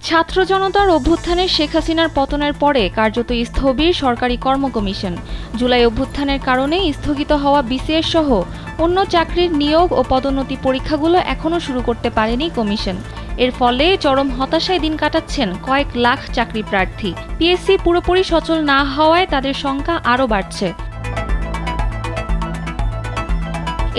ছাত্র জনতার অভ্যুত্থানে শেখ হাসিনার পতনের পরে কার্যত স্থবির সরকারি কর্ম কমিশন। জুলাই অভ্যুত্থানের কারণে স্থগিত হওয়া বিসিএস সহ অন্য চাকরির নিয়োগ ও পদোন্নতি পরীক্ষাগুলো এখনও শুরু করতে পারেনি কমিশন। এর ফলে চরম হতাশায় দিন কাটাচ্ছেন কয়েক লাখ চাকরি প্রার্থী। পিএসসি পুরোপুরি সচল না হওয়ায় তাদের সংখ্যা আরও বাড়ছে।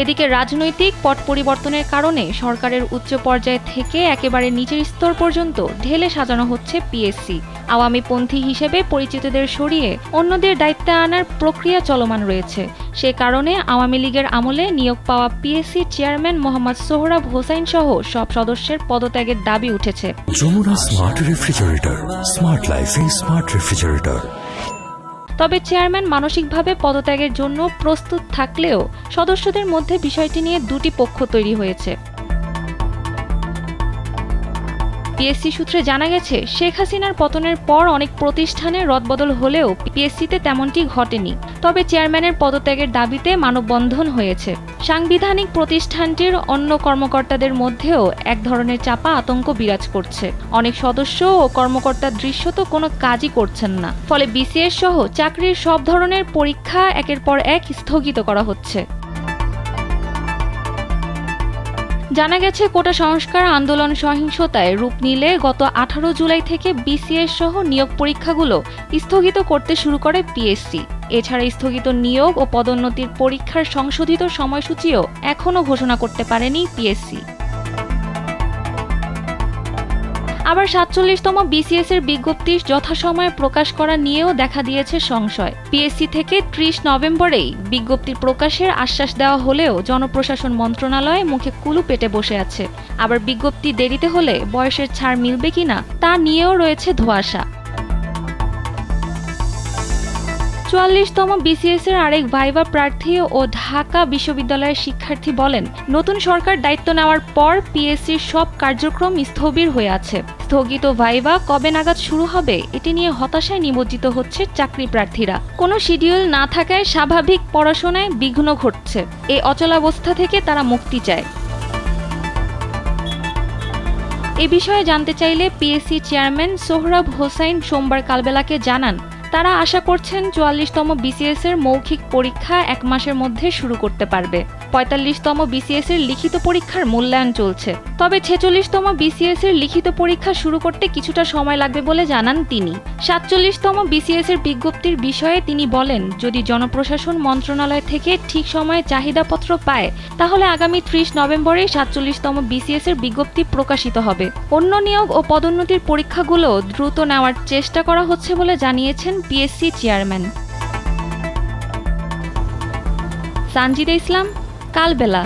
এদিকে রাজনৈতিক পট পরিবর্তনের কারণে সরকারের উচ্চ পর্যায় থেকে একেবারে নিচের স্তর পর্যন্ত ঢেলে সাজানো হচ্ছে পিএসসি। আওয়ামীপন্থী হিসেবে পরিচিতদের সরিয়ে অন্যদের দায়িত্বে আনার প্রক্রিয়া চলমান রয়েছে। সে কারণে আওয়ামী লীগের আমলে নিয়োগ পাওয়া পিএসসি চেয়ারম্যান মোহাম্মদ সোহরাব হোসাইন সহ সব সদস্যের পদত্যাগের দাবি উঠেছে। যমুনা স্মার্ট রেফ্রিজারেটর, স্মার্ট লাইফে স্মার্ট রেফ্রিজারেটর। তবে চেয়ারম্যান মানসিকভাবে পদত্যাগের জন্য প্রস্তুত থাকলেও সদস্যদের মধ্যে বিষয়টি নিয়ে দুটি পক্ষ তৈরি হয়েছে। পিএসসি সূত্রে জানা গেছে, শেখ হাসিনার পতনের পর অনেক প্রতিষ্ঠানে রদবদল হলেও পিএসসিতে তেমনটি ঘটেনি। তবে চেয়ারম্যানের পদত্যাগের দাবিতে মানববন্ধন হয়েছে। সাংবিধানিক প্রতিষ্ঠানটির অন্য কর্মকর্তাদের মধ্যেও এক ধরনের চাপা আতঙ্ক বিরাজ করছে। অনেক সদস্য ও কর্মকর্তা দৃশ্যত কোনো কাজই করছেন না। ফলে বিসিএস সহ চাকরির সব ধরনের পরীক্ষা একের পর এক স্থগিত করা হচ্ছে। জানা গেছে, কোটা সংস্কার আন্দোলন সহিংসতায় রূপ নিলে গত 18 জুলাই থেকে বিসিএস সহ নিয়োগ পরীক্ষাগুলো স্থগিত করতে শুরু করে পিএসসি। এছাড়া স্থগিত নিয়োগ ও পদোন্নতির পরীক্ষার সংশোধিত সময়সূচিও এখনও ঘোষণা করতে পারেনি পিএসসি। আবার 47তম বিসিএস এর বিজ্ঞপ্তি যথাসময়ে প্রকাশ করা নিয়েও দেখা দিয়েছে সংশয়। পিএসসি থেকে 30 নভেম্বরেই বিজ্ঞপ্তি প্রকাশের আশ্বাস দেওয়া হলেও জনপ্রশাসন মন্ত্রণালয় মুখে কুলু পেটে বসে আছে। আবার বিজ্ঞপ্তি দেরিতে হলে বয়সের ছাড় মিলবে কিনা তা নিয়েও রয়েছে ধোঁয়াশা। 44তম বিসিএস এর আরেক ভাইভা প্রার্থী ও ঢাকা বিশ্ববিদ্যালয়ের শিক্ষার্থী বলেন, নতুন সরকার দায়িত্ব নেওয়ার পর পিএসসির সব কার্যক্রম স্থবির হয়ে আছে। স্থগিত ভাইভা কবে নাগাদ শুরু হবে এটি নিয়ে হতাশায় নিমজ্জিত হচ্ছে চাকরি প্রার্থীরা। কোনো শিডিউল না থাকায় স্বাভাবিক পড়াশোনায় বিঘ্ন ঘটছে। এই অচলাবস্থা থেকে তারা মুক্তি চায়। এ বিষয়ে জানতে চাইলে পিএসসি চেয়ারম্যান সোহরাব হোসাইন সোমবার কালবেলাকে জানান, তারা আশা করছেন 44তম বিসিএস এর মৌখিক পরীক্ষা 1 মাসের মধ্যে শুরু করতে পারবে। 45তম বিসিএস এর লিখিত পরীক্ষার মূল্যায়ন চলছে। তবে 46তম বিসিএস এর লিখিত পরীক্ষা শুরু করতে কিছুটা সময় লাগবে বলে জানান তিনি। 47তম বিসিএস এর বিজ্ঞপ্তির বিষয়ে তিনি বলেন, যদি জনপ্রশাসন মন্ত্রণালয় থেকে ঠিক সময়ে চাহিদাপত্র পায় তাহলে আগামী 30 নভেম্বরে 47তম বিসিএস এর বিজ্ঞপ্তি প্রকাশিত হবে। অন্য নিয়োগ ও পদোন্নতির পরীক্ষাগুলো দ্রুত নেওয়ার চেষ্টা করা হচ্ছে বলে জানিয়েছেন পিএসসি চেয়ারম্যান। সানজিদা ইসলাম, কালবেলা।